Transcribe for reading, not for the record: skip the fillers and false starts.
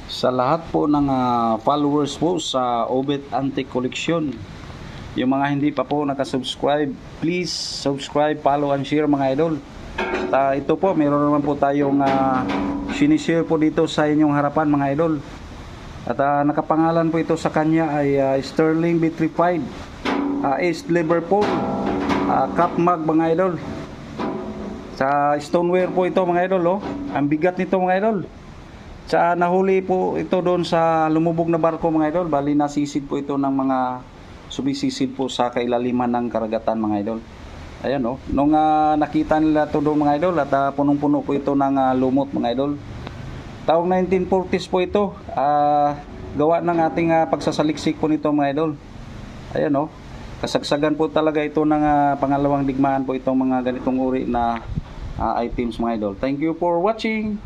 Sa lahat po ng followers po sa Obet Antique Collection, yung mga hindi pa po nakasubscribe, please subscribe, follow and share mga idol. At ito po, meron naman po tayong sinishare po dito sa inyong harapan mga idol. At nakapangalan po ito sa kanya ay Sterling B35 East Liverpool Cup Mag mga idol. Sa stoneware po ito mga idol, oh. Ang bigat nito mga idol. Sa nahuli po ito doon sa lumubog na barko mga idol, bali nasisid po ito ng mga sumisisid po sa kailaliman ng karagatan mga idol. Ayan, oh. Nung nakita nila ito doon mga idol at punong-puno po ito ng lumot mga idol. Taong 1940s po ito, gawa ng ating pagsasaliksik po nito mga idol. Ayan, oh. Kasagsagan po talaga ito ng pangalawang digmaan po itong mga ganitong uri na items mga idol. Thank you for watching.